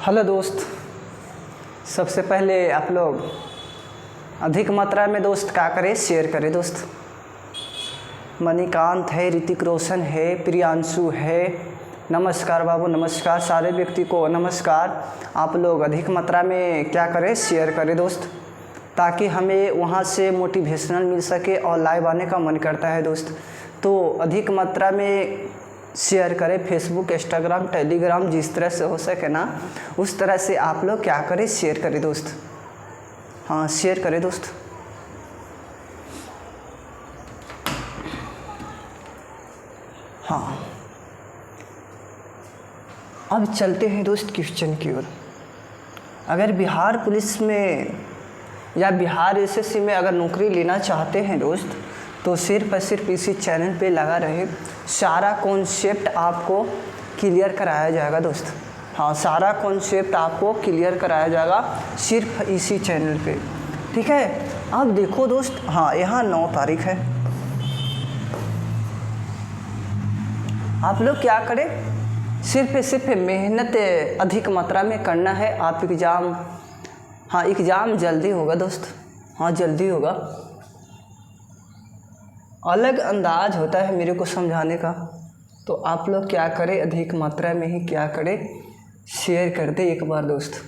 Hello दोस्त, सबसे पहले आप लोग अधिक मात्रा में दोस्त क्या करें, शेयर करें दोस्त। मणिकांत है, ऋतिक रोशन है, प्रियांशु है, नमस्कार बाबू, नमस्कार सारे व्यक्ति को नमस्कार। आप लोग अधिक मात्रा में क्या करें, शेयर करें दोस्त, ताकि हमें वहाँ से मोटिवेशनल मिल सके और लाइव आने का मन करता है दोस्त। तो अधिक मात्रा में शेयर करें, फेसबुक, इंस्टाग्राम, टेलीग्राम, जिस तरह से हो सके ना उस तरह से आप लोग क्या करें, शेयर करें दोस्त। हाँ, शेयर करें दोस्त। हाँ, अब चलते हैं दोस्त क्वेश्चन की ओर। अगर बिहार पुलिस में या बिहार एसएससी में अगर नौकरी लेना चाहते हैं दोस्त, तो सिर्फ और सिर्फ इसी चैनल पे लगा रहे, सारा कॉन्सेप्ट आपको क्लियर कराया जाएगा दोस्त। हाँ, सारा कॉन्सेप्ट आपको क्लियर कराया जाएगा सिर्फ इसी चैनल पे, ठीक है। अब देखो दोस्त, हाँ यहाँ 9 तारीख है। आप लोग क्या करें, सिर्फ मेहनत अधिक मात्रा में करना है। आप एग्ज़ाम, हाँ एग्ज़ाम जल्दी होगा दोस्त, हाँ जल्दी होगा। अलग अंदाज होता है मेरे को समझाने का, तो आप लोग क्या करें, अधिक मात्रा में ही क्या करें, शेयर कर दे एक बार दोस्त।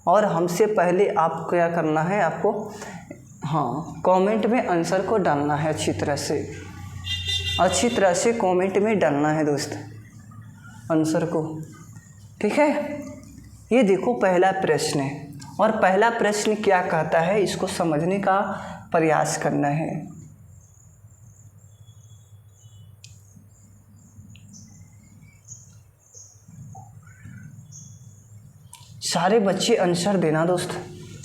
और हमसे पहले आप क्या करना है, आपको हाँ कमेंट में आंसर को डालना है, अच्छी तरह से कमेंट में डालना है दोस्त आंसर को, ठीक है। ये देखो पहला प्रश्न है, और पहला प्रश्न क्या कहता है इसको समझने का प्रयास करना है। सारे बच्चे आंसर देना दोस्त,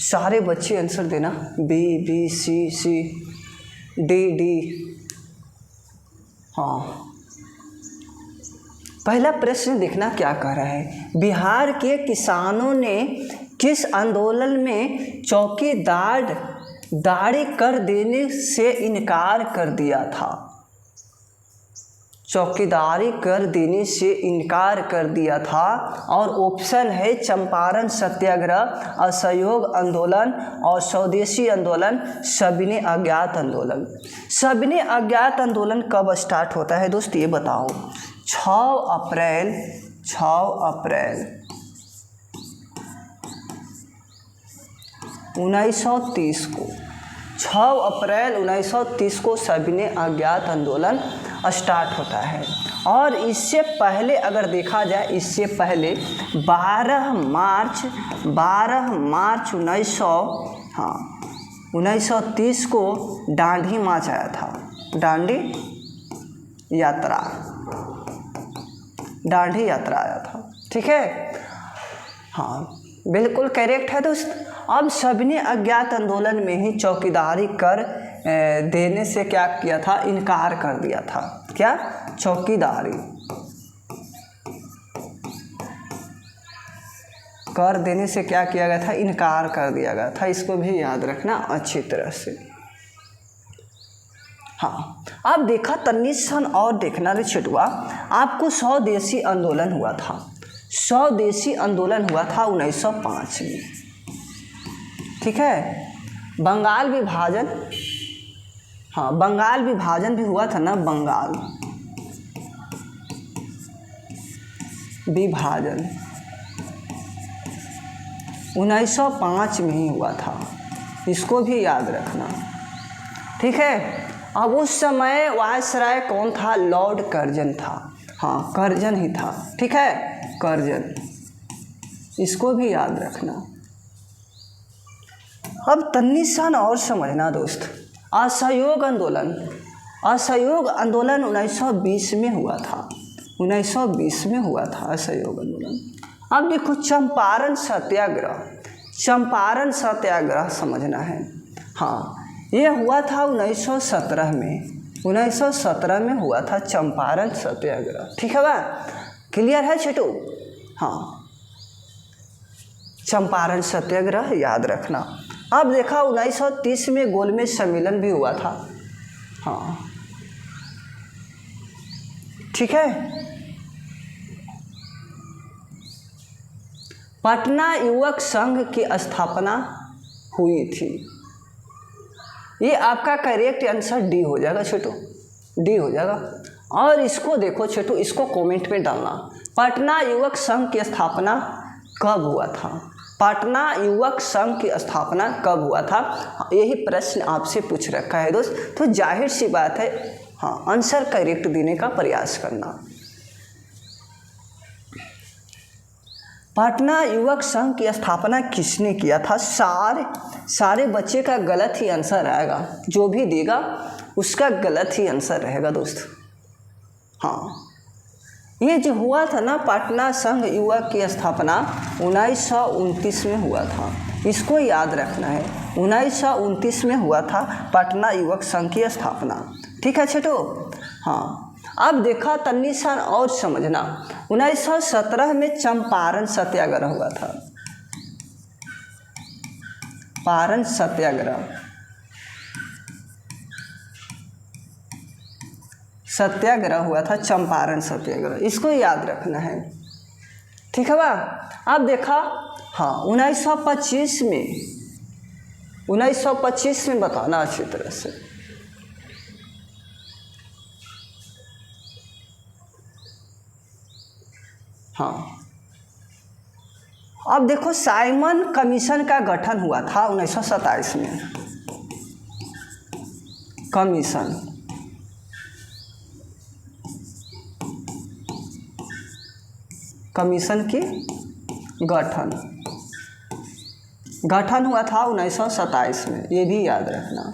सारे बच्चे आंसर देना। B B C C D D. हाँ, पहला प्रश्न देखना क्या कह रहा है। बिहार के किसानों ने किस आंदोलन में चौकीदारी कर देने से इनकार कर दिया था? चौकीदारी कर देने से इनकार कर दिया था। और ऑप्शन है चंपारण सत्याग्रह, असहयोग आंदोलन और स्वदेशी आंदोलन, सविनय अज्ञात आंदोलन। सविनय अज्ञात आंदोलन कब स्टार्ट होता है दोस्त, ये बताओ। 6 अप्रैल 1930 को, 6 अप्रैल 1930 को सविनय अज्ञात आंदोलन स्टार्ट होता है। और इससे पहले अगर देखा जाए, इससे पहले 12 मार्च 1930 को दांडी मार्च आया था, दांडी यात्रा आया था, ठीक है। हाँ बिल्कुल करेक्ट है दोस्त। अब सविनय अज्ञात आंदोलन में ही चौकीदारी कर देने से क्या किया था, इनकार कर दिया था। क्या? चौकीदारी कर देने से क्या किया गया था, इनकार कर दिया गया था। इसको भी याद रखना अच्छी तरह से। हाँ, अब देखा तन्नीस सन और देखना रे छुटुआ, आपको स्वदेशी आंदोलन हुआ था। स्वदेशी आंदोलन हुआ था 1905 में, ठीक है। बंगाल विभाजन, हाँ बंगाल विभाजन भी हुआ था ना, बंगाल विभाजन 1905 में ही हुआ था, इसको भी याद रखना, ठीक है। अब उस समय वायसराय कौन था, लॉर्ड कर्जन था। हाँ कर्जन ही था, ठीक है, कर्जन, इसको भी याद रखना। अब तन्नीस सन और समझना दोस्त। असहयोग आंदोलन 1920 में हुआ था, 1920 में हुआ था असहयोग आंदोलन। अब देखो चंपारण सत्याग्रह समझना है। हाँ, ये हुआ था 1917 में, 1917 में हुआ था चंपारण सत्याग्रह, ठीक है बा, क्लियर है छोटू। हाँ, चंपारण सत्याग्रह याद रखना। अब देखा 1930 में गोलमेज सम्मेलन भी हुआ था। हाँ ठीक है। पटना युवक संघ की स्थापना हुई थी। ये आपका करेक्ट आंसर डी हो जाएगा छोटू, डी हो जाएगा। और इसको देखो छोटू, इसको कमेंट में डालना, पटना युवक संघ की स्थापना कब हुआ था? पटना युवक संघ की स्थापना कब हुआ था? यही प्रश्न आपसे पूछ रखा है दोस्त, तो जाहिर सी बात है हाँ आंसर करेक्ट देने का प्रयास करना। पटना युवक संघ की स्थापना किसने किया था? सारे बच्चे का गलत ही आंसर आएगा, जो भी देगा उसका गलत ही आंसर रहेगा दोस्त। हाँ, ये जो हुआ था ना पटना संघ युवक की स्थापना 1929 में हुआ था, इसको याद रखना है। 1929 में हुआ था पटना युवक संघ की स्थापना, ठीक है छोटो। हाँ, अब देखा तन्नीसान और समझना, 1917 में चंपारण सत्याग्रह हुआ था। पारण सत्याग्रह हुआ था, चंपारण सत्याग्रह, इसको याद रखना है, ठीक है बा। अब देखा हाँ 1925 में बताना अच्छी तरह से। हाँ, अब देखो साइमन कमीशन का गठन हुआ था 1927 में। कमीशन की गठन हुआ था 1927 में, ये भी याद रखना।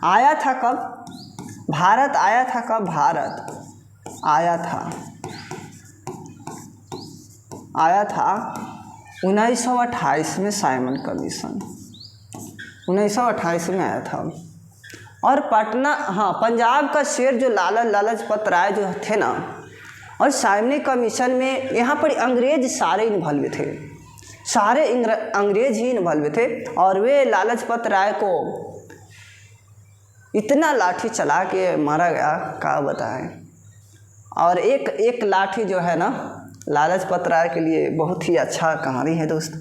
आया था कब? भारत आया था कब? भारत आया था 1928 में। साइमन कमीशन 1928 में आया था। और पटना हाँ पंजाब का शेर जो लाला लाजपत राय जो थे ना, और साइमन कमीशन में यहाँ पर अंग्रेज सारे इन्वॉल्व थे, सारे अंग्रेज ही इन्वॉल्व थे। और वे लाजपत राय को इतना लाठी चला के मारा गया, क्या बताएं। और एक लाठी जो है ना लाजपत राय के लिए बहुत ही अच्छा कहानी है दोस्त।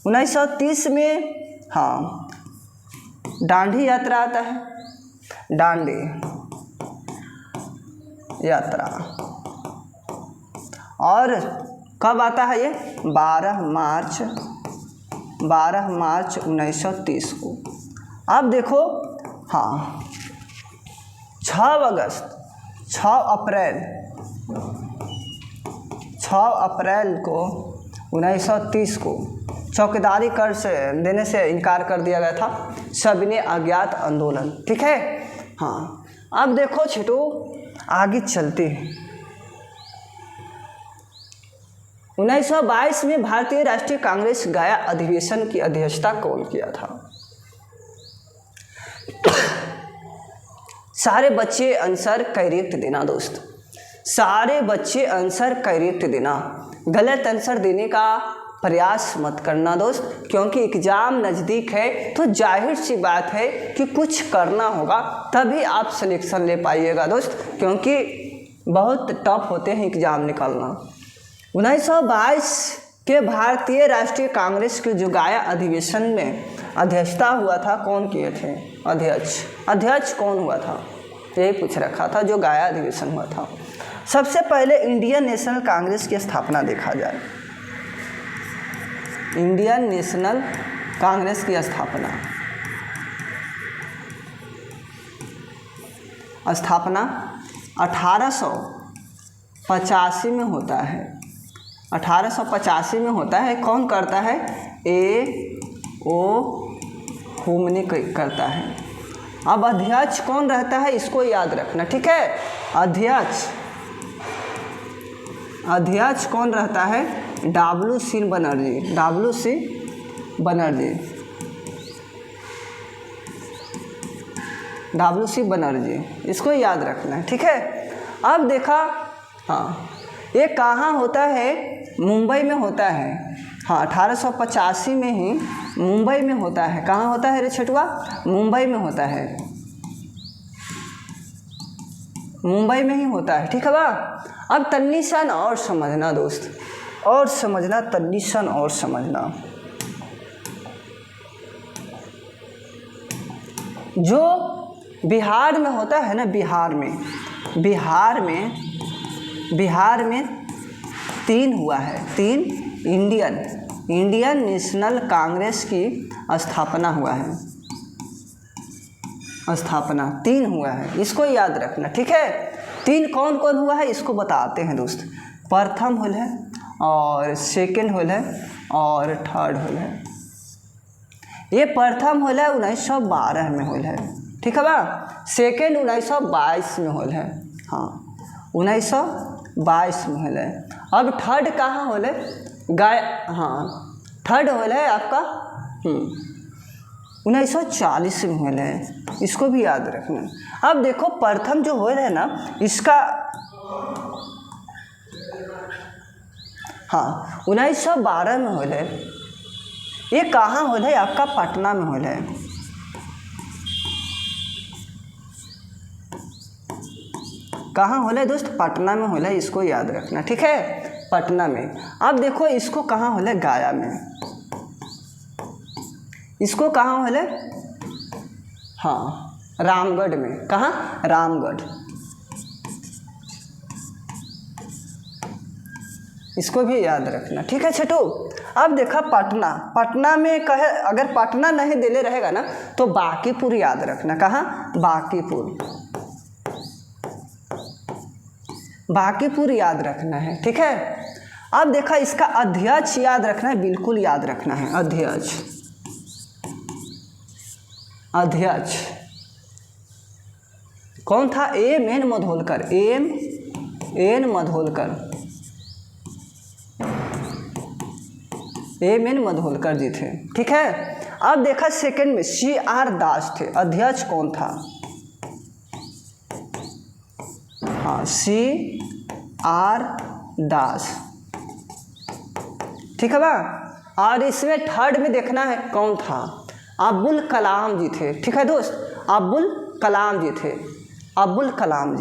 1930 में हाँ दांडी यात्रा आता है, दांडी यात्रा। और कब आता है ये? 12 मार्च 1930 को। अब देखो हाँ 6 अप्रैल को 1930 को चौकीदारी कर से देने से इनकार कर दिया गया था, सविनय अज्ञात आंदोलन, ठीक है। हाँ, अब देखो छोटू आगे चलते हैं। 1922 में भारतीय राष्ट्रीय कांग्रेस गया अधिवेशन की अध्यक्षता कौन किया था? सारे बच्चे आंसर करेक्ट देना दोस्त, सारे बच्चे आंसर करेक्ट देना, गलत आंसर देने का प्रयास मत करना दोस्त, क्योंकि एग्ज़ाम नज़दीक है तो जाहिर सी बात है कि कुछ करना होगा, तभी आप सिलेक्शन ले पाइएगा दोस्त, क्योंकि बहुत टफ होते हैं एग्ज़ाम निकालना। 1922 के भारतीय राष्ट्रीय कांग्रेस के जो गया अधिवेशन में अध्यक्षता हुआ था, कौन किए थे? अध्यक्ष कौन हुआ था? यही पूछ रखा था, जो गया अधिवेशन हुआ था। सबसे पहले इंडियन नेशनल कांग्रेस की स्थापना देखा जाए। इंडियन नेशनल कांग्रेस की स्थापना 1885 में होता है। 1885 में होता है। कौन करता है? A.O. हुमने करता है। अब अध्यक्ष कौन रहता है, इसको याद रखना, ठीक है। अध्यक्ष कौन रहता है? W.C. बनर्जी, इसको याद रखना है, ठीक है। अब देखा हाँ ये कहाँ होता है? मुंबई में होता है। हाँ 1885 में ही मुंबई में होता है। कहाँ होता है रे छठुआ? मुंबई में होता है, मुंबई में ही होता है, ठीक है बा। अब तन्नीसान और समझना दोस्त, और समझना, तनिसन और समझना। जो बिहार में होता है ना, बिहार में 3 हुआ है, 3 इंडियन नेशनल कांग्रेस की स्थापना हुआ है, 3 हुआ है, इसको याद रखना, ठीक है। 3 कौन कौन हुआ है इसको बताते हैं दोस्त। प्रथम होल है और सेकेंड होल है और थर्ड होल है। ये प्रथम होल है 1912 में होल है, ठीक है बा। सेकेंड 1922 में होल है, हाँ 1922 में होल है। अब थर्ड कहाँ होल है, थर्ड होल है आपका 1940 में होल है, इसको भी याद रखना। अब देखो प्रथम जो होल है ना इसका, हाँ 1912 में होल है। ये कहाँ होल है आपका, पटना में होल है। कहाँ होल है दोस्त, पटना में होल है, इसको याद रखना, ठीक है, पटना में। अब देखो इसको कहाँ होल है, गया में। इसको कहाँ होल है, हाँ रामगढ़ में। कहाँ, रामगढ़। इसको भी याद रखना, ठीक है छोटू। अब देखा पटना में कहे, अगर पटना नहीं दिले रहेगा ना तो बांकीपुर याद रखना। कहाँ, बांकीपुर याद रखना है, ठीक है। अब देखा इसका अध्यक्ष याद रखना है, बिल्कुल याद रखना है, अध्यक्ष कौन था, एम.एन. मधोलकर जी थे, ठीक है। अब देखा सेकंड में C.R. दास थे, अध्यक्ष कौन था, हाँ C.R. दास, ठीक है बा। और इसमें थर्ड में देखना है कौन था, अब्दुल कलाम जी थे, ठीक है दोस्त, अब्दुल कलाम जी थे, अब्दुल कलाम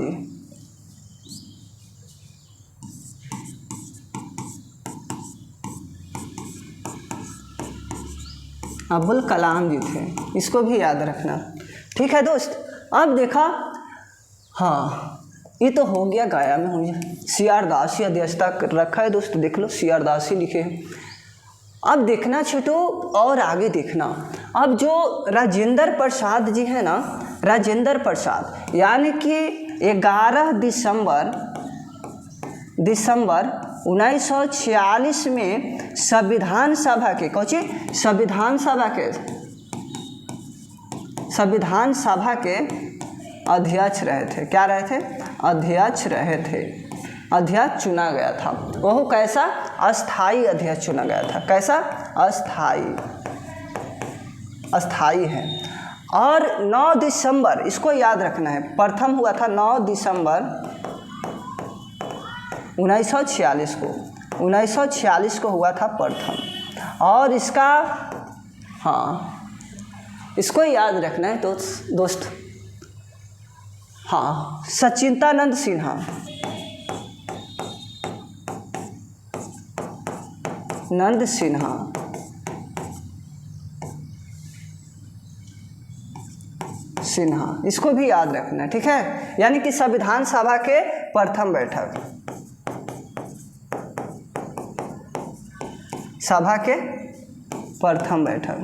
जी थे, इसको भी याद रखना, ठीक है दोस्त। अब देखा, हाँ ये तो हो गया गया में, हो गया C.R. दास ही अध्यक्षता रखा है दोस्त, देख लो C.R. दास ही लिखे हैं। अब देखना छोटो और आगे देखना। अब जो राजेंद्र प्रसाद जी है ना, राजेंद्र प्रसाद, यानी कि 11 दिसंबर 1946 में संविधान सभा के अध्यक्ष रहे थे। क्या रहे थे, अध्यक्ष रहे थे, अध्यक्ष चुना गया था। वह कैसा, अस्थाई अध्यक्ष चुना गया था। कैसा, अस्थाई है। और 9 दिसंबर, इसको याद रखना है, प्रथम हुआ था 9 दिसंबर 1946 को हुआ था प्रथम। और इसका, हाँ इसको याद रखना है दोस्त, हाँ सचिदानंद सिन्हा, सिन्हा, इसको भी याद रखना है, ठीक है। यानी कि संविधान सभा के प्रथम बैठक, सभा के प्रथम बैठक।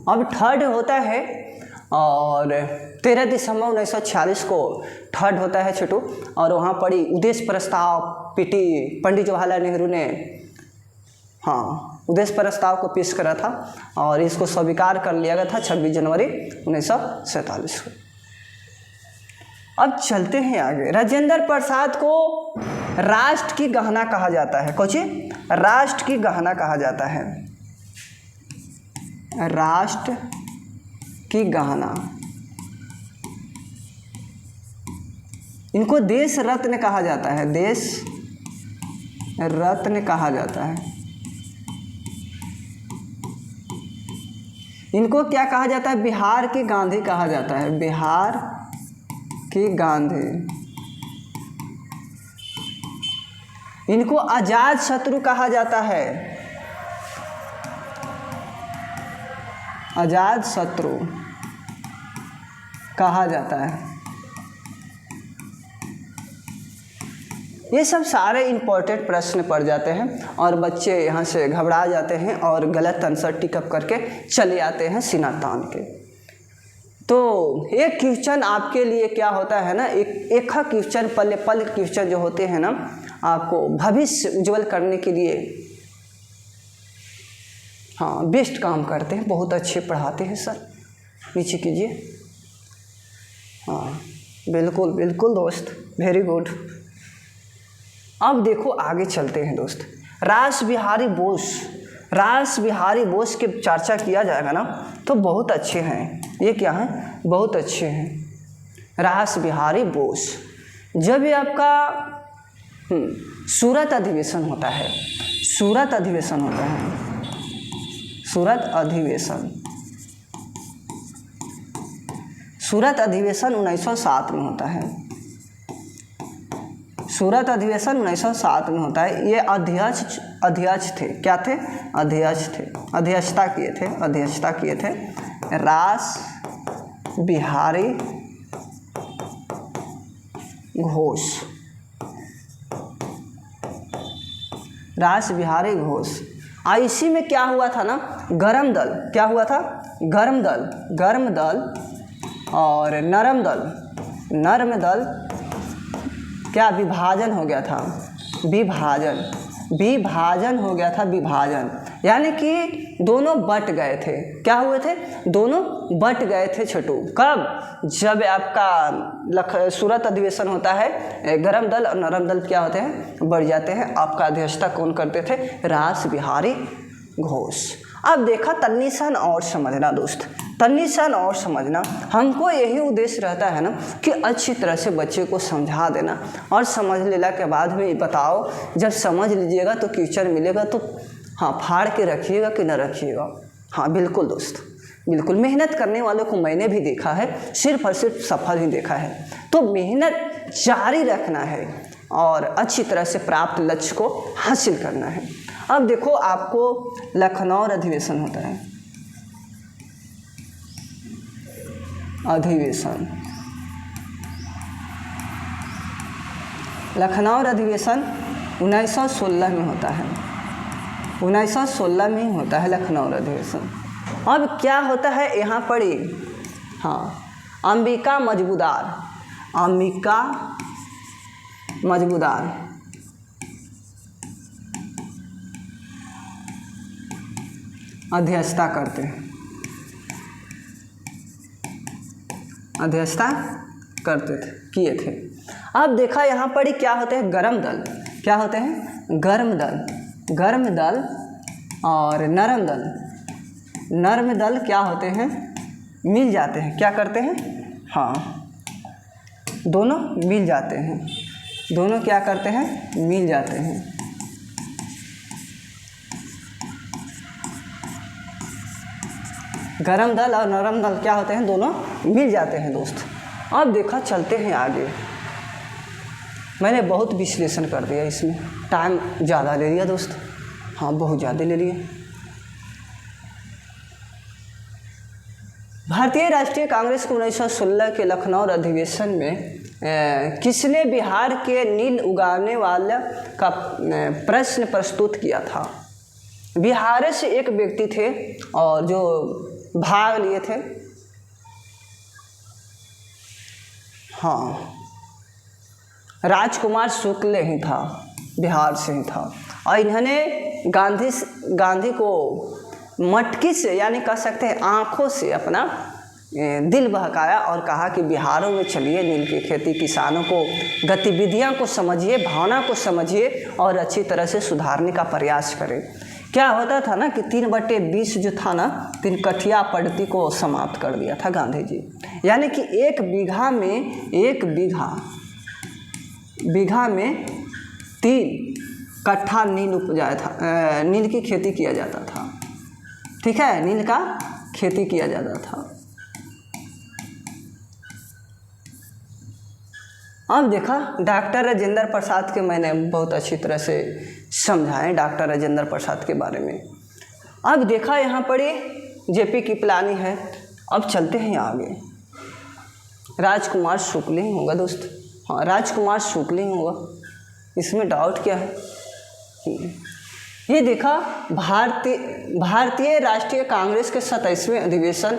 अब थर्ड होता है, और 13 दिसंबर 1946 को थर्ड होता है छोटू। और वहाँ पड़ी उद्देश्य प्रस्ताव, पंडित जवाहरलाल नेहरू ने, हाँ उद्देश्य प्रस्ताव को पेश करा था और इसको स्वीकार कर लिया गया था 26 जनवरी 1947 को। अब चलते हैं आगे। राजेंद्र प्रसाद को राष्ट्र की गहना कहा जाता है। कौन सी, राष्ट्र की गहना कहा जाता है, राष्ट्र की गहना। इनको देश रत्न कहा जाता है, देश रत्न कहा जाता है। इनको क्या कहा जाता है, बिहार की गांधी कहा जाता है, बिहार की गांधी। इनको अजात शत्रु कहा जाता है, अजात शत्रु कहा जाता है। ये सब सारे इम्पोर्टेंट प्रश्न पड़ जाते हैं और बच्चे यहाँ से घबरा जाते हैं और गलत आंसर टिकअप करके चले आते हैं सीना तान के। तो एक क्वेश्चन आपके लिए क्या होता है ना, एक क्वेश्चन पल पल क्वेश्चन जो होते हैं ना, आपको भविष्य उज्जवल करने के लिए हाँ बेस्ट काम करते हैं, बहुत अच्छे पढ़ाते हैं सर। नीचे कीजिए। हाँ बिल्कुल बिल्कुल दोस्त, वेरी गुड। अब देखो आगे चलते हैं दोस्त। रास बिहारी बोस, रास बिहारी बोस की चर्चा किया जाएगा ना तो बहुत अच्छे हैं। ये क्या है, बहुत अच्छे हैं। रास बिहारी बोस, जब ये आपका सूरत अधिवेशन होता है, सूरत अधिवेशन होता है, सूरत अधिवेशन, सूरत अधिवेशन 1907 में होता है। सूरत अधिवेशन 1907 में होता है। ये अध्यक्ष थे, क्या थे, अध्यक्ष थे, अध्यक्षता किए थे रास बिहारी घोष, रास बिहारी घोष। इसी में क्या हुआ था ना, गर्म दल, क्या हुआ था, गर्म दल और नरम दल, नर्म दल क्या विभाजन हो गया था, विभाजन हो गया था, विभाजन यानी कि दोनों बट गए थे। क्या हुए थे, दोनों बट गए थे छोटू। कब, जब आपका सूरत अधिवेशन होता है, गरम दल और नरम दल क्या होते हैं, बढ़ जाते हैं। आपका अध्यक्षता कौन करते थे, रास बिहारी घोष। अब देखा तन्नीसन और समझना दोस्त, तन्नीसन और समझना, हमको यही उद्देश्य रहता है ना कि अच्छी तरह से बच्चे को समझा देना और समझ लेने के बाद में बताओ, जब समझ लीजिएगा तो क्वेश्चन मिलेगा तो हाँ फाड़ के रखिएगा कि ना रखिएगा। हाँ बिल्कुल दोस्त, बिल्कुल। मेहनत करने वालों को मैंने भी देखा है, सिर्फ और सिर्फ सफल ही देखा है। तो मेहनत जारी रखना है और अच्छी तरह से प्राप्त लक्ष्य को हासिल करना है। अब देखो आपको लखनऊ अधिवेशन होता है, अधिवेशन, लखनऊ अधिवेशन 1916 में होता है, 1916 में ही होता है लखनऊ अधिवेशन। अब क्या होता है यहाँ पर ही, हाँ अंबिका मजबूदार, अंबिका मजबूदार अध्यक्षता करते हैं, अध्यक्षता करते थे, किए थे। अब देखा यहाँ पर ही क्या होते हैं, गर्म दल, क्या होते हैं, गर्म दल, गर्म दल और नरम दल, नरम दल क्या होते हैं, मिल जाते हैं, क्या करते हैं, हाँ दोनों मिल जाते हैं, दोनों क्या करते हैं, मिल जाते हैं। गरम दल और नरम दल क्या होते हैं, दोनों मिल जाते हैं दोस्त। अब देखा चलते हैं आगे। मैंने बहुत विश्लेषण कर दिया, इसमें टाइम ज़्यादा ले लिया दोस्त, हाँ बहुत ज़्यादा ले लिया। भारतीय राष्ट्रीय कांग्रेस को 1916 के लखनऊ अधिवेशन में किसने बिहार के नील उगाने वाला का प्रश्न प्रस्तुत किया था। बिहार से एक व्यक्ति थे और जो भाग लिए थे, हाँ राजकुमार शुक्ल ही था, बिहार से ही था। और इन्होंने गांधी को मटकी से यानी कह सकते हैं आँखों से अपना दिल बहकाया और कहा कि बिहारों में चलिए, नील की खेती, किसानों को गतिविधियां को समझिए, भावना को समझिए और अच्छी तरह से सुधारने का प्रयास करें। क्या होता था ना कि 3/20 जो था ना, 3 कठिया पद्धति को समाप्त कर दिया था गांधी जी। यानी कि 1 बीघा में 1 बीघा में 3 कट्ठा नील उपजाया था, नील की खेती किया जाता था, ठीक है, नील का खेती किया जाता था। अब देखा डॉक्टर राजेंद्र प्रसाद के मैंने बहुत अच्छी तरह से समझाए डॉक्टर राजेंद्र प्रसाद के बारे में। अब देखा यहाँ पर जेपी कृपलानी है। अब चलते हैं आगे, राजकुमार शुक्ल ही होगा दोस्त। हाँ, राजकुमार शुक्ल ही होगा, इसमें डाउट क्या है। ये देखा भारतीय राष्ट्रीय कांग्रेस के 27वें अधिवेशन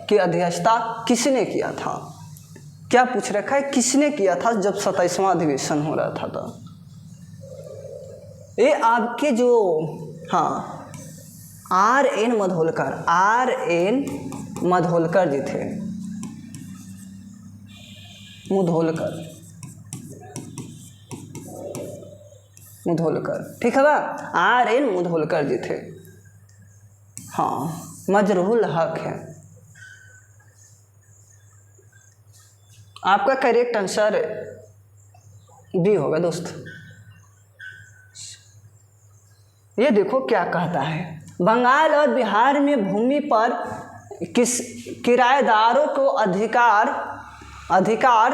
की अध्यक्षता किसने किया था? क्या पूछ रखा है, किसने किया था जब 27वां अधिवेशन हो रहा था? तो ये आपके जो हाँ R.N. मधोलकर जी थे। मुधोलकर, ठीक है बा, R.N. मुधोलकर जी थे। हाँ, मजरूल हक है आपका करेक्ट आंसर बी होगा दोस्त। ये देखो क्या कहता है, बंगाल और बिहार में भूमि पर किस किराएदारों को अधिकार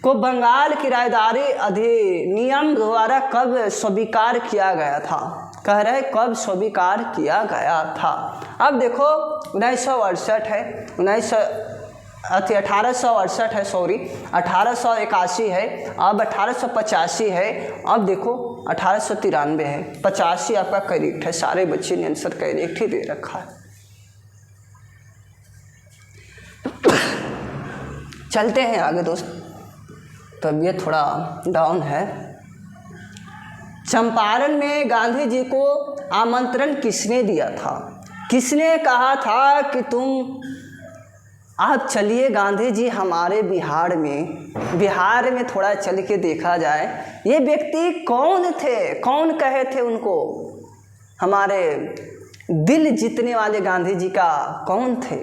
को बंगाल किराएदारी अधिनियम द्वारा कब स्वीकार किया गया था? कह रहे कब स्वीकार किया गया था। अब देखो 1968 है, 1868 है, सॉरी 1881 है, अब 1885 है, अब देखो 1893 है। 85 आपका करेक्ट है, सारे बच्चे ने आंसर करेक्ट ही दे रखा है। चलते हैं आगे दोस्त, तबीयत थोड़ा डाउन है। चंपारण में गांधी जी को आमंत्रण किसने दिया था? किसने कहा था कि आप चलिए गांधी जी हमारे बिहार में थोड़ा चल के देखा जाए। ये व्यक्ति कौन थे, कौन कहे थे उनको? हमारे दिल जीतने वाले गांधी जी का कौन थे?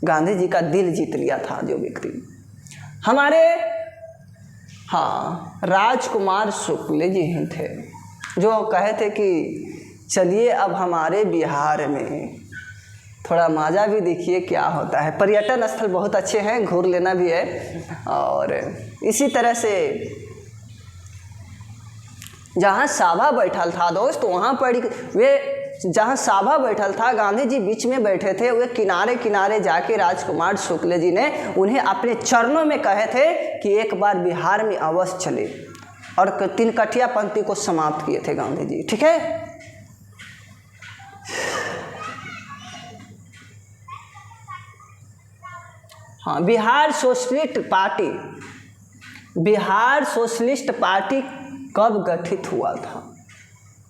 गांधी जी का दिल जीत लिया था जो व्यक्ति, हमारे हाँ राजकुमार शुक्ल जी ही थे, जो कहे थे कि चलिए अब हमारे बिहार में थोड़ा मज़ा भी देखिए क्या होता है। पर्यटन स्थल बहुत अच्छे हैं, घूर लेना भी है। और इसी तरह से जहाँ सभा बैठल था दोस्त, वहाँ पर वे जहाँ सभा बैठल था गांधी जी बीच में बैठे थे, वे किनारे किनारे जाके राजकुमार शुक्ल जी ने उन्हें अपने चरणों में कहे थे कि एक बार बिहार में अवश्य चले, और 3 कठिया पंक्ति को समाप्त किए थे गांधी जी। ठीक है, हाँ, बिहार सोशलिस्ट पार्टी कब गठित हुआ था?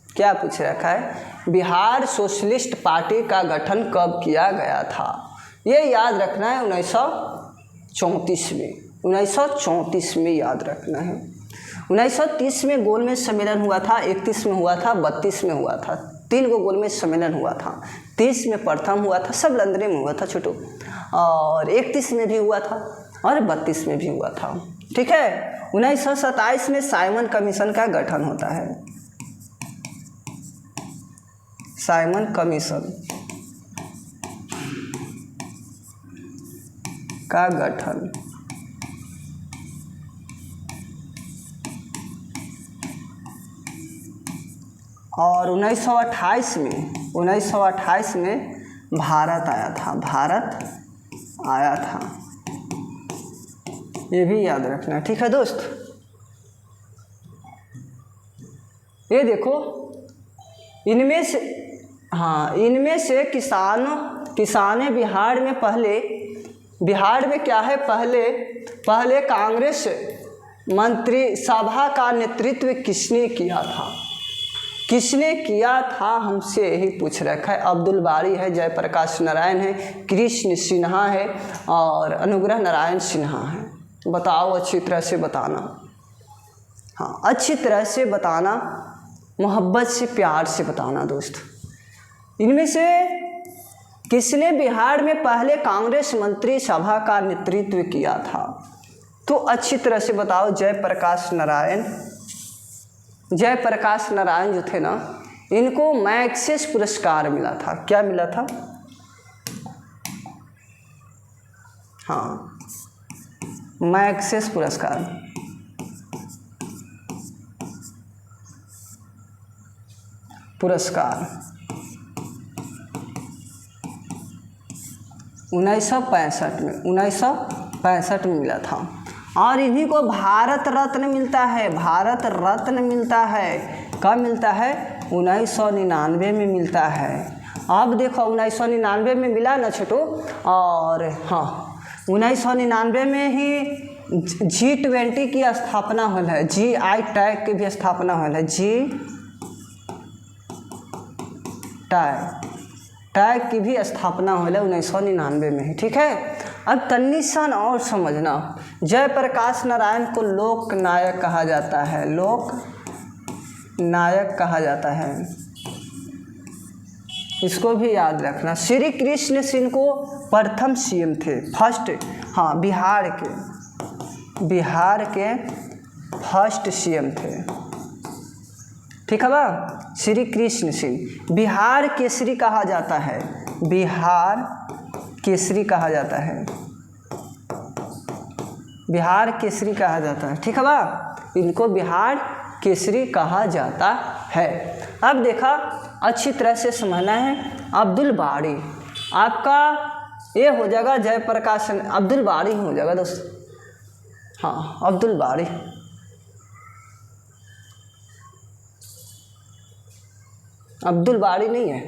क्या पूछ रखा है, बिहार सोशलिस्ट पार्टी का गठन कब किया गया था? ये याद रखना है 1934 में याद रखना है। 1930 में गोलमेज सम्मेलन हुआ था, 31 में हुआ था, 32 में हुआ था, 3 गो गोलमेज सम्मेलन हुआ था। 30 में प्रथम हुआ था, सब लंदन में हुआ था छोटू, और 31 में भी हुआ था और 32 में भी हुआ था। ठीक है, 1927 में साइमन कमीशन का गठन होता है, साइमन कमीशन का गठन। और 1928 में भारत आया था, ये भी याद रखना। ठीक है दोस्त, ये देखो इनमें से किसाने बिहार में क्या है, पहले कांग्रेस मंत्री सभा का नेतृत्व किसने किया था? हमसे यही पूछ रखा है। अब्दुल बारी है, जयप्रकाश नारायण है, कृष्ण सिन्हा है और अनुग्रह नारायण सिन्हा है। बताओ, अच्छी तरह से बताना। हाँ, अच्छी तरह से बताना, मोहब्बत से, प्यार से बताना दोस्त। इनमें से किसने बिहार में पहले कांग्रेस मंत्री सभा का नेतृत्व किया था? तो अच्छी तरह से बताओ। जयप्रकाश नारायण जो थे ना, इनको मैग्सेस पुरस्कार मिला था। क्या मिला था? हाँ, मैग्सेस पुरस्कार, पुरस्कार 1965 में मिला था। और इन्हीं को भारत रत्न मिलता है, भारत रत्न मिलता है। कब मिलता है? 1999 में मिलता है। अब देखो 1999 में मिला ना छोटो। और हाँ 1999 में ही G20 की स्थापना हुई है, GI टैग की भी स्थापना हुई है, टैग की भी स्थापना हुई है 1999 में ही। ठीक है, अब तन्नी सन और समझना, जयप्रकाश नारायण को लोक नायक कहा जाता है, लोक नायक कहा जाता है, इसको भी याद रखना। श्री कृष्ण सिंह को प्रथम सीएम थे, फर्स्ट, हाँ बिहार के फर्स्ट सीएम थे। ठीक है बा, श्री कृष्ण सिंह। बिहार केसरी कहा जाता है, बिहार केसरी कहा जाता है, बिहार केसरी कहा जाता है। ठीक है बा, इनको बिहार केसरी कहा जाता है। अब देखा अच्छी तरह से समझना है। अब्दुल बारी, आपका ये हो जाएगा जयप्रकाश, अब्दुल बारी हो जाएगा दोस्त, हाँ अब्दुल बारी। अब्दुल बारी नहीं है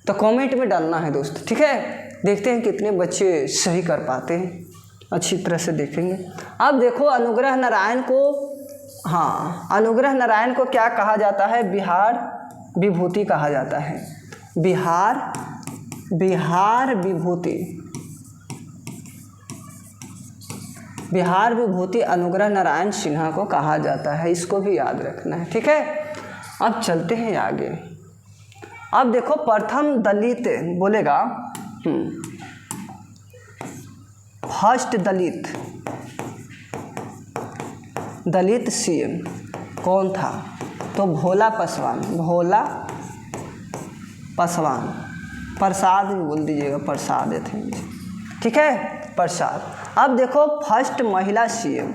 तो कमेंट में डालना है दोस्त। ठीक है, देखते हैं कितने बच्चे सही कर पाते हैं, अच्छी तरह से देखेंगे। अब देखो अनुग्रह नारायण को, हाँ अनुग्रह नारायण को क्या कहा जाता है? बिहार विभूति कहा जाता है, बिहार विभूति, बिहार विभूति अनुग्रह नारायण सिन्हा को कहा जाता है, इसको भी याद रखना है। ठीक है, अब चलते हैं आगे। अब देखो प्रथम दलित बोलेगा, फर्स्ट दलित सीएम कौन था? तो भोला पासवान, प्रसाद भी बोल दीजिएगा, प्रसाद थे। ठीक है, प्रसाद। अब देखो फर्स्ट महिला सीएम,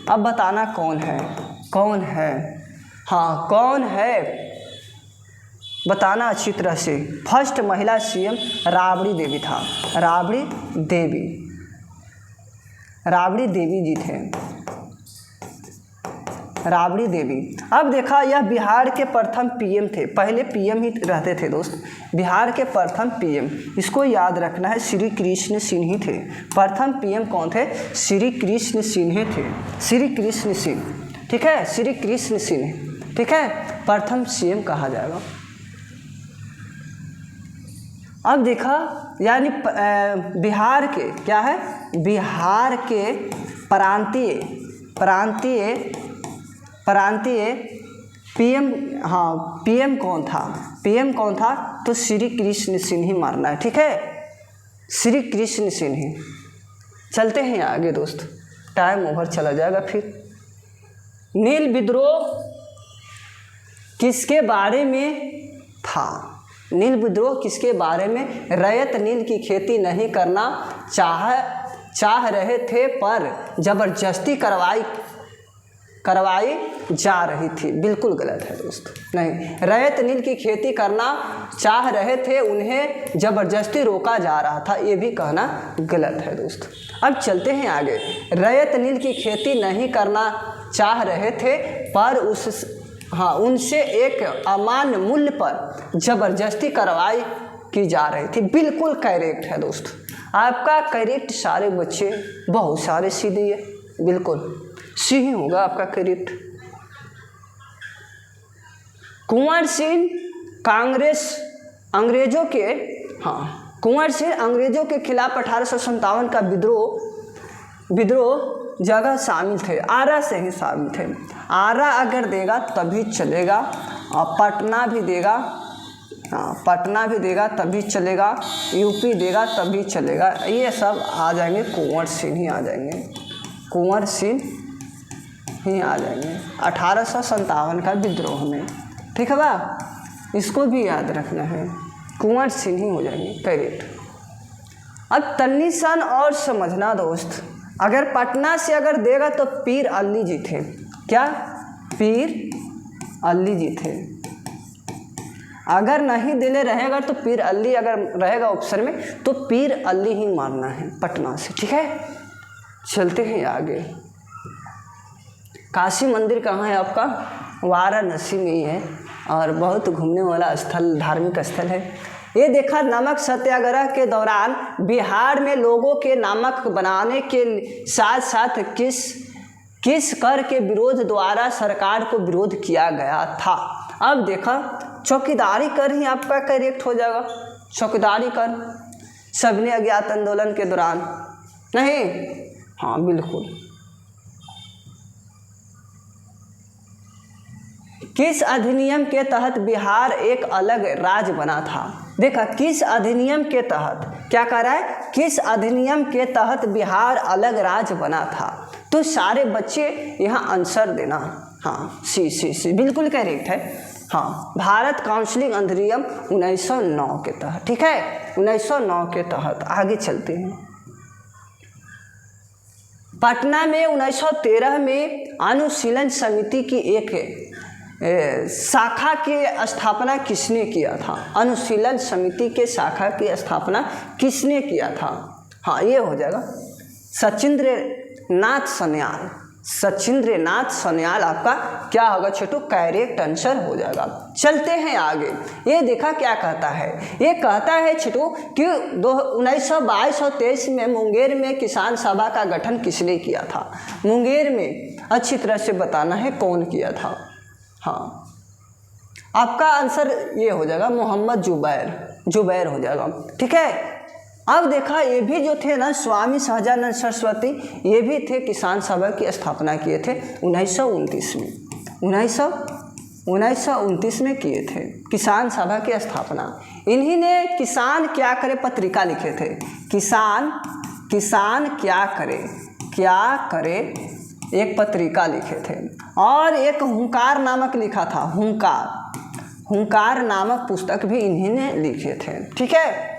अब बताना कौन है, हाँ कौन है बताना अच्छी तरह से। फर्स्ट महिला सीएम राबड़ी देवी था, राबड़ी देवी जी थे, राबड़ी देवी। अब देखा यह बिहार के प्रथम पीएम थे, पहले पीएम ही रहते थे दोस्त, बिहार के प्रथम पीएम, इसको याद रखना है, श्री कृष्ण सिंह ही थे। प्रथम पीएम कौन थे? श्री कृष्ण सिंह थे, श्री कृष्ण सिंह। ठीक है, श्री कृष्ण सिंह, ठीक है, प्रथम सीएम कहा जाएगा। अब देखा यानी बिहार के क्या है? बिहार के प्रांतीय पीएम, हाँ पीएम कौन था? तो श्री कृष्ण सिंह ही मारना है। ठीक है, श्री कृष्ण सिंह ही। चलते हैं आगे दोस्त, टाइम ओवर चला जाएगा फिर। नील विद्रोह किसके बारे में था? नील विद्रोह किसके बारे में? रैयत नील की खेती नहीं करना चाह रहे थे पर जबरदस्ती करवाई जा रही थी। बिल्कुल गलत है दोस्त, नहीं, रैयत नील की खेती करना चाह रहे थे, उन्हें जबरदस्ती रोका जा रहा था, ये भी कहना गलत है दोस्त। अब चलते हैं आगे। रैयत नील की खेती नहीं करना चाह रहे थे पर उनसे एक अमान्य मूल्य पर जबरदस्ती कार्रवाई की जा रही थी। बिल्कुल करेक्ट है दोस्त, आपका करेक्ट सारे बच्चे, बहुत सारे सीधे है, बिल्कुल सी ही होगा आपका करेक्ट। कुंवर सिंह अंग्रेजों के खिलाफ 1857 का विद्रोह जगह शामिल थे, आरा से ही शामिल थे। आरा अगर देगा तभी चलेगा, और पटना भी देगा तभी चलेगा, यूपी देगा तभी चलेगा, ये सब आ जाएंगे, कुंवर सिंह ही आ जाएंगे, कुंवर सिंह ही आ जाएंगे 1857 का विद्रोह में। ठीक है बा, इसको भी याद रखना है, कुंवर सिंह ही हो जाएंगे करेक्ट। अब तन्नी सन और समझना दोस्त, अगर पटना से अगर देगा तो पीर अली जी थे। क्या? पीर अली जी थे। अगर नहीं दिले रहेगा तो पीर अली अगर रहेगा ऑप्शन में तो पीर अली ही मारना है पटना से। ठीक है, चलते हैं आगे। काशी मंदिर कहाँ है आपका? वाराणसी में ही है और बहुत घूमने वाला स्थल, धार्मिक स्थल है। ये देखा, नमक सत्याग्रह के दौरान बिहार में लोगों के नमक बनाने के साथ साथ किस कर के विरोध द्वारा सरकार को विरोध किया गया था। अब देखा, चौकीदारी कर ही आपका करेक्ट हो जाएगा। चौकीदारी कर, सबने अज्ञात आंदोलन के दौरान नहीं, हाँ बिल्कुल। किस अधिनियम के तहत बिहार एक अलग राज्य बना था? देखा, किस अधिनियम के तहत क्या कर रहा है? किस अधिनियम के तहत बिहार अलग राज्य बना था? तो सारे बच्चे यहाँ आंसर देना। हाँ, सी बिल्कुल करेक्ट है। हाँ, भारत काउंसिलिंग अधिनियम 1909 के तहत। ठीक है, 1909 के तहत। आगे चलते हैं। पटना में 1913 में अनुशीलन समिति की एक शाखा की स्थापना किसने किया था? अनुशीलन समिति के शाखा की स्थापना किसने किया था? हाँ, ये हो जाएगा सचिंद्रनाथ सन्याल। सचिंद्रनाथ सन्याल आपका क्या होगा छोटू? करेक्ट आंसर हो जाएगा। चलते हैं आगे। ये देखा क्या कहता है? ये कहता है छोटू कि 1922 और 23 में मुंगेर में किसान सभा का गठन किसने किया था? मुंगेर में अच्छी तरह से बताना है कौन किया था। हाँ, आपका आंसर ये हो जाएगा मोहम्मद जुबैर हो जाएगा। ठीक है, अब देखा, ये भी जो थे ना स्वामी सहजानंद सरस्वती, ये भी थे किसान सभा की स्थापना किए थे 1929 में। 1929 में किए थे किसान सभा की स्थापना। इन्हीं ने किसान क्या करे पत्रिका लिखे थे। किसान क्या करे एक पत्रिका लिखे थे और एक हुंकार नामक लिखा था। हुंकार नामक पुस्तक भी इन्हीं ने लिखे थे। ठीक है,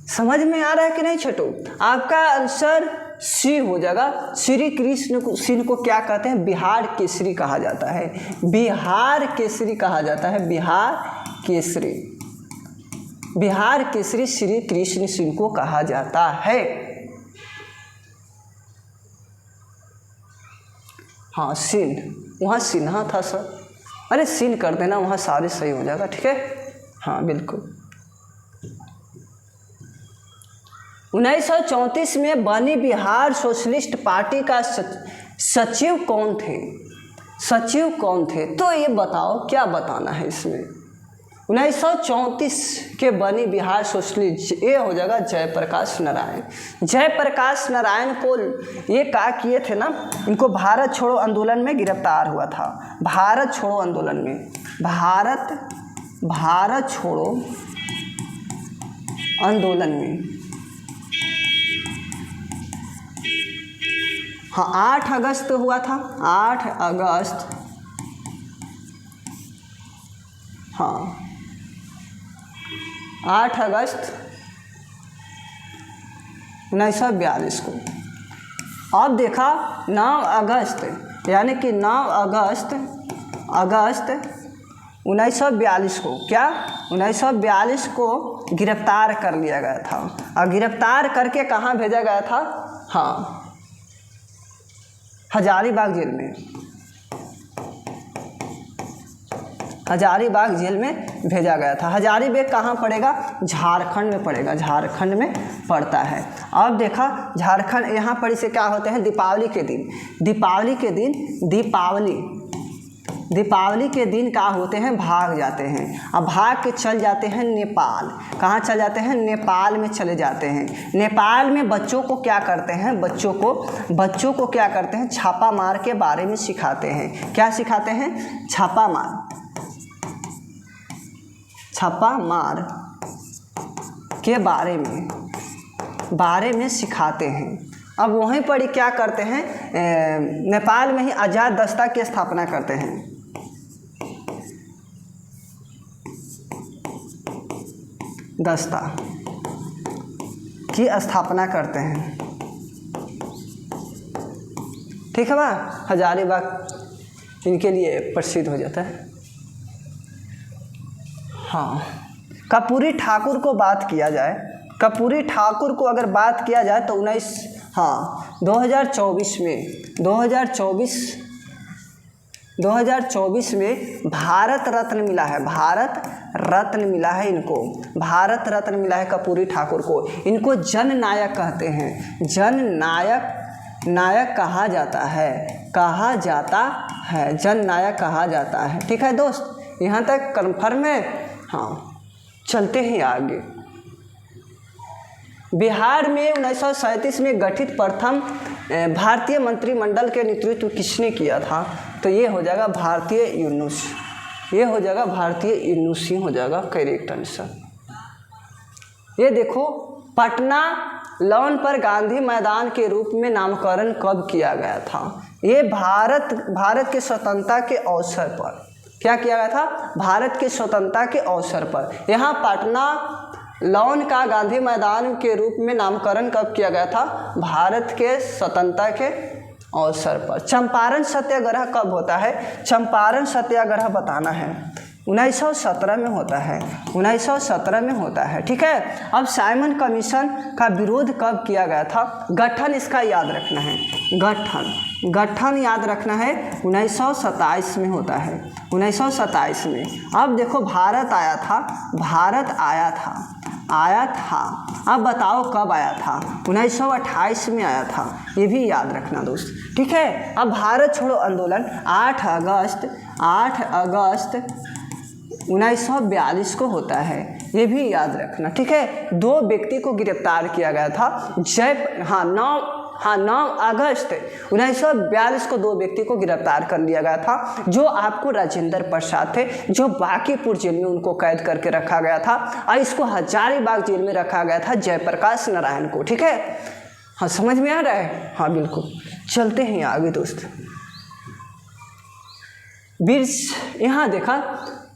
समझ में आ रहा है कि नहीं छोटू? आपका आंसर सी हो जाएगा। श्री कृष्ण सिंह को क्या कहते हैं? बिहार केसरी कहा जाता है। बिहार केसरी कहा जाता है। बिहार केसरी श्री कृष्ण सिंह को कहा जाता है। हाँ, सिंह, वहाँ सिन्हा था सर। अरे सिंह कर देना, वहाँ सारे सही हो जाएगा। ठीक है, हाँ बिल्कुल। 1934 में बनी बिहार सोशलिस्ट पार्टी का सचिव कौन थे? तो ये बताओ, क्या बताना है इसमें? 1934 के बनी बिहार सोशलिस्ट, ये हो जाएगा जयप्रकाश नारायण को ये क्या किए थे ना, इनको भारत छोड़ो आंदोलन में गिरफ्तार हुआ था। भारत छोड़ो आंदोलन में, भारत छोड़ो आंदोलन में, हाँ 8 अगस्त हुआ था। 8 अगस्त, हाँ 8 अगस्त 1942 को। अब देखा 9 अगस्त यानी कि 9 अगस्त 1942 को, क्या 1942 को गिरफ्तार कर लिया गया था। और गिरफ्तार करके कहाँ भेजा गया था? हाँ, हजारीबाग जेल में, हजारीबाग जेल में भेजा गया था। हजारीबाग कहाँ पड़ेगा? झारखंड में पड़ेगा, झारखंड में पड़ता है। अब देखा झारखंड, यहाँ पर इसे क्या होते हैं? दीपावली के दिन क्या होते हैं? भाग जाते हैं। अब भाग के चल जाते हैं नेपाल। कहाँ चल जाते हैं? नेपाल में चले जाते हैं। नेपाल में बच्चों को क्या करते हैं? बच्चों को क्या करते हैं? छापा मार के बारे में सिखाते हैं। क्या सिखाते हैं? छापा मार के बारे में सिखाते हैं। अब वहीं पर ही क्या करते हैं? नेपाल में ही आज़ाद दस्ता की स्थापना करते हैं। दस्ता की स्थापना करते हैं। ठीक है बा, हजारीबाग इनके लिए प्रसिद्ध हो जाता है। हाँ, कर्पूरी ठाकुर को बात किया जाए, कर्पूरी ठाकुर को अगर बात किया जाए तो 2024 में भारत रत्न मिला है, भारत रत्न मिला है इनको, भारत रत्न मिला है कर्पूरी ठाकुर को। इनको जन नायक कहते हैं, जन नायक कहा जाता है, जन नायक कहा जाता है। ठीक है दोस्त, यहाँ तक कन्फर्म है। हाँ, चलते हैं आगे। बिहार में 1937 में गठित प्रथम भारतीय मंत्रिमंडल के नेतृत्व किसने किया था? तो ये हो जाएगा भारतीय यूनुस, ये हो जाएगा भारतीय यूनुस ही हो जाएगा करेक्ट आंसर। ये देखो, पटना लॉन पर गांधी मैदान के रूप में नामकरण कब किया गया था? ये भारत के स्वतंत्रता के अवसर पर क्या किया गया था? भारत की स्वतंत्रता के अवसर पर। यहाँ पटना लॉन का गांधी मैदान के रूप में नामकरण कब किया गया था? भारत के स्वतंत्रता के अवसर पर। चंपारण सत्याग्रह कब होता है? चंपारण सत्याग्रह बताना है, 1917 में होता है, 1917 में होता है। ठीक है, अब साइमन कमीशन का विरोध कब किया गया था? गठन इसका याद रखना है, गठन याद रखना है, 1927 में होता है, 1927 में। अब देखो, भारत आया था, अब बताओ कब आया था? 1928 में आया था, ये भी याद रखना दोस्त। ठीक है, अब भारत छोड़ो आंदोलन 8 अगस्त 1942 को होता है, ये भी याद रखना। ठीक है, 2 व्यक्ति को गिरफ्तार किया गया था 9 अगस्त 1942 को 2 व्यक्ति को गिरफ्तार कर लिया गया था, जो आपको राजेंद्र प्रसाद थे, जो बांकीपुर जेल में उनको कैद करके रखा गया था, और इसको हजारीबाग जेल में रखा गया था जयप्रकाश नारायण को। ठीक है, हाँ समझ में आ रहा है? हाँ बिल्कुल, चलते हैं आगे दोस्त। यहाँ देखा,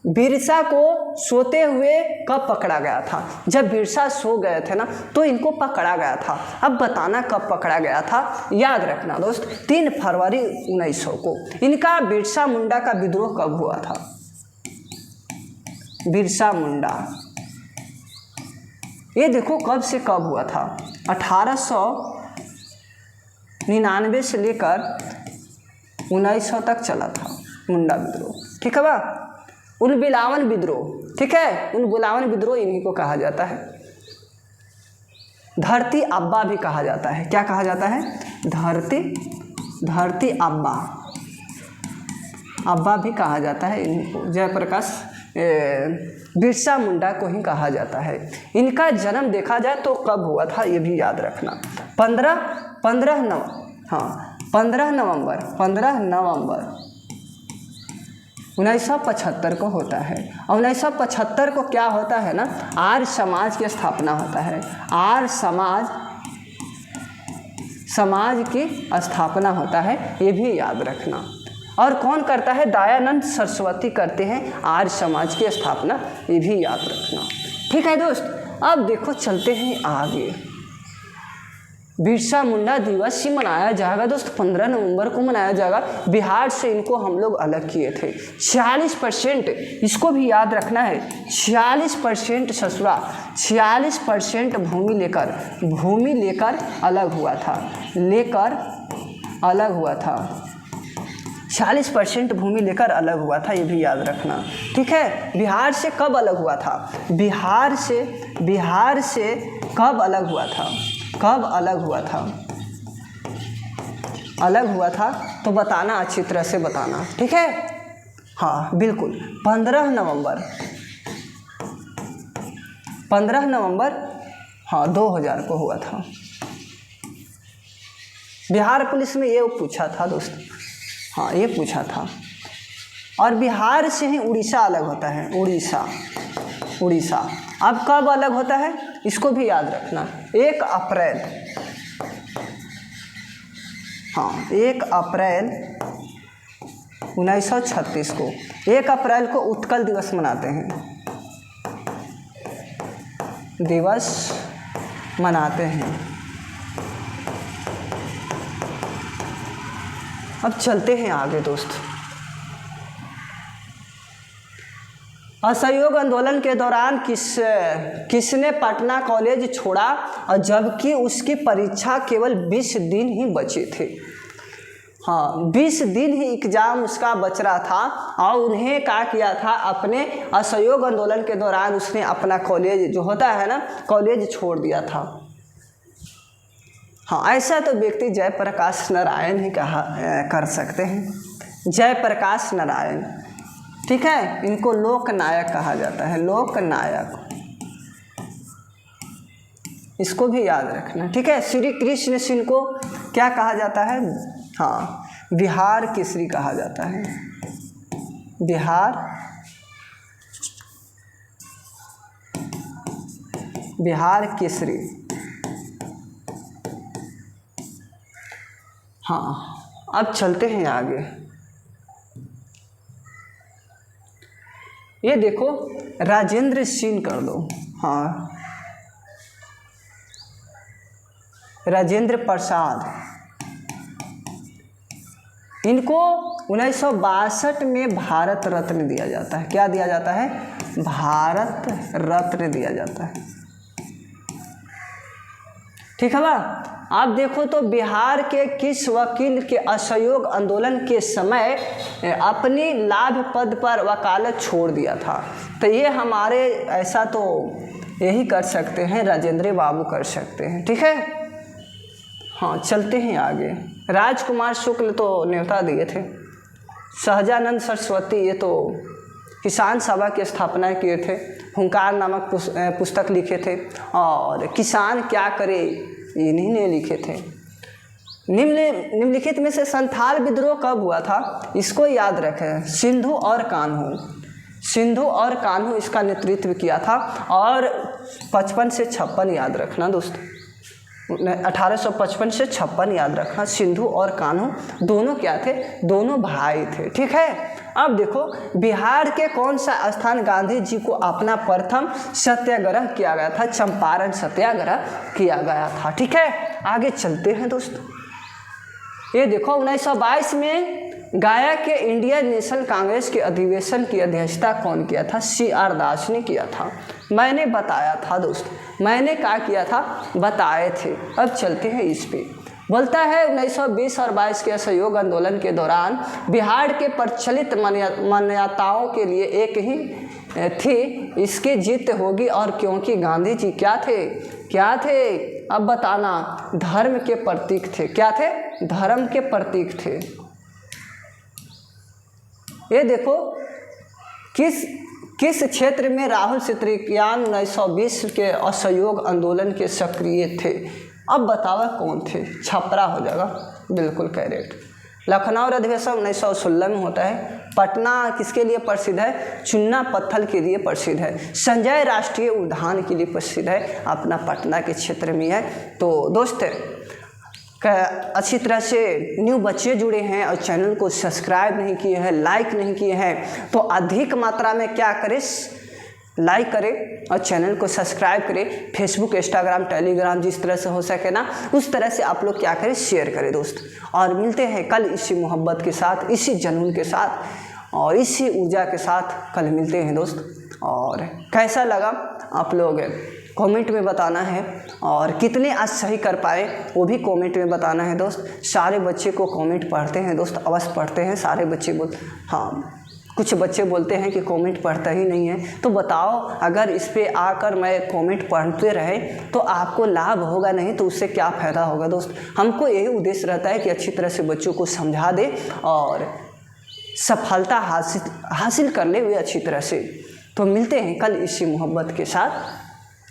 बिरसा को सोते हुए कब पकड़ा गया था? जब बिरसा सो गए थे ना, तो इनको पकड़ा गया था। अब बताना कब पकड़ा गया था, याद रखना दोस्त। 3 फरवरी 1900 को। इनका बिरसा मुंडा का विद्रोह कब हुआ था? बिरसा मुंडा, ये देखो कब से कब हुआ था? 1899 से लेकर 1900 तक चला था मुंडा विद्रोह। ठीक है बा, उलबिलावन विद्रोह। ठीक है, उलबिलावन विद्रोह इन्हीं को कहा जाता है। धरती अब्बा भी कहा जाता है। क्या कहा जाता है? धरती अब्बा भी कहा जाता है इन्हीं को। जयप्रकाश बिरसा मुंडा को ही कहा जाता है। इनका जन्म देखा जाए तो कब हुआ था, ये भी याद रखना। 15 नवंबर 1975 को होता है। और 1975 को क्या होता है ना, आर्य समाज की स्थापना होता है। आर्य समाज की स्थापना होता है, ये भी याद रखना। और कौन करता है? दयानंद सरस्वती करते हैं आर्य समाज की स्थापना, ये भी याद रखना। ठीक है दोस्त, अब देखो चलते हैं आगे। बिरसा मुंडा दिवस ही मनाया जाएगा दोस्त, 15 नवंबर को मनाया जाएगा। बिहार से इनको हम लोग अलग किए थे। 46%, इसको भी याद रखना है, 46% ससुरा, 46% भूमि लेकर अलग हुआ था, 40% भूमि लेकर अलग हुआ था, ये भी याद रखना। ठीक है, बिहार से कब अलग हुआ था? बिहार से कब अलग हुआ था? अलग हुआ था तो बताना, अच्छी तरह से बताना। ठीक है, हाँ बिल्कुल, 15 नवंबर हाँ 2000 को हुआ था। बिहार पुलिस में ये पूछा था दोस्त, हाँ ये पूछा था। और बिहार से ही उड़ीसा अलग होता है, उड़ीसा। अब कब अलग होता है, इसको भी याद रखना। 1 अप्रैल 1936 को, 1 अप्रैल को उत्कल दिवस मनाते हैं। मनाते हैं। अब चलते हैं आगे दोस्त। असहयोग आंदोलन के दौरान किसने पटना कॉलेज छोड़ा, और जबकि उसकी परीक्षा केवल 20 दिन ही बचे थे। हाँ, 20 दिन ही एग्ज़ाम उसका बच रहा था, और उन्हें क्या किया था, अपने असहयोग आंदोलन के दौरान उसने अपना कॉलेज जो होता है ना, कॉलेज छोड़ दिया था। हाँ, ऐसा तो व्यक्ति जयप्रकाश नारायण ही कहा कर सकते हैं, जयप्रकाश नारायण। ठीक है, इनको लोकनायक कहा जाता है, लोकनायक, इसको भी याद रखना। ठीक है, श्री कृष्ण सिंह को क्या कहा जाता है, हाँ, बिहार केसरी कहा जाता है, बिहार केसरी। हाँ, अब चलते हैं आगे। ये देखो, राजेंद्र सिंह कर दो, हाँ, राजेंद्र प्रसाद, इनको 1962 में भारत रत्न दिया जाता है। क्या दिया जाता है, भारत रत्न दिया जाता है। ठीक है बा। आप देखो तो बिहार के किस वकील के असहयोग आंदोलन के समय अपनी लाभ पद पर वकालत छोड़ दिया था, तो ये हमारे ऐसा तो यही कर सकते हैं, राजेंद्र बाबू कर सकते हैं। ठीक है, हाँ, चलते हैं आगे। राजकुमार शुक्ल तो न्योता दिए थे, सहजानंद सरस्वती ये तो किसान सभा की स्थापना किए थे, हुंकार नामक पुस्तक लिखे थे, और किसान क्या करे इन्हीं ने लिखे थे। निम्नलिखित में से संथाल विद्रोह कब हुआ था, इसको याद रखें, सिंधु और कान्हू इसका नेतृत्व किया था, और 55 से 56 याद रखना दोस्त, 1855 से 56 याद रखना। सिंधु और कान्हू दोनों क्या थे, दोनों भाई थे। ठीक है, अब देखो, बिहार के कौन सा स्थान गांधी जी को अपना प्रथम सत्याग्रह किया गया था, चंपारण सत्याग्रह किया गया था। ठीक है, आगे चलते हैं दोस्त। ये देखो, 1922 में गया के इंडियन नेशनल कांग्रेस के अधिवेशन की अध्यक्षता कौन किया था, CR दास ने किया था। मैंने बताया था दोस्त, मैंने क्या किया था, बताए थे। अब चलते हैं इस पे। बोलता है 1920 और 22 के असहयोग आंदोलन के दौरान बिहार के प्रचलित मान्यताओं के लिए एक ही थी, इसकी जीत होगी, और क्योंकि गांधी जी क्या थे, अब बताना, धर्म के प्रतीक थे। क्या थे, धर्म के प्रतीक थे। ये देखो, किस क्षेत्र में राहुल सितरियान 1920 के असहयोग आंदोलन के सक्रिय थे, अब बतावा कौन थे, छपरा हो जाएगा, बिल्कुल करेक्ट। लखनऊ अधिवेशन 1916 में होता है। पटना किसके लिए प्रसिद्ध है, चुन्ना पत्थर के लिए प्रसिद्ध है। संजय राष्ट्रीय उद्यान के लिए प्रसिद्ध है, अपना पटना के क्षेत्र में है। तो दोस्त अच्छी तरह से न्यू बच्चे जुड़े हैं और चैनल को सब्सक्राइब नहीं किए हैं, लाइक नहीं किए हैं, तो अधिक मात्रा में क्या करें, लाइक करें और चैनल को सब्सक्राइब करें। फेसबुक, इंस्टाग्राम, टेलीग्राम जिस तरह से हो सके ना, उस तरह से आप लोग क्या करें, शेयर करें दोस्त। और मिलते हैं कल इसी मोहब्बत के साथ, इसी जुनून के साथ और इसी ऊर्जा के साथ कल मिलते हैं दोस्त। और कैसा लगा आप लोग कमेंट में बताना है, और कितने आज सही कर पाए वो भी कमेंट में बताना है दोस्त। सारे बच्चे को कमेंट पढ़ते हैं दोस्त, अवश्य पढ़ते हैं सारे बच्चे हाँ, कुछ बच्चे बोलते हैं कि कमेंट पढ़ता ही नहीं है, तो बताओ, अगर इस पे आकर मैं कमेंट पढ़ते रहे तो आपको लाभ होगा, नहीं तो उससे क्या फ़ायदा होगा दोस्त। हमको यही उद्देश्य रहता है कि अच्छी तरह से बच्चों को समझा दे और सफलता हासिल कर ले हुए अच्छी तरह से। तो मिलते हैं कल इसी मोहब्बत के साथ।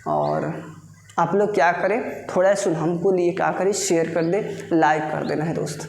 और आप लोग क्या करें, थोड़ा सुन हमको लिए क्या करें, शेयर कर दे, लाइक कर देना है दोस्त।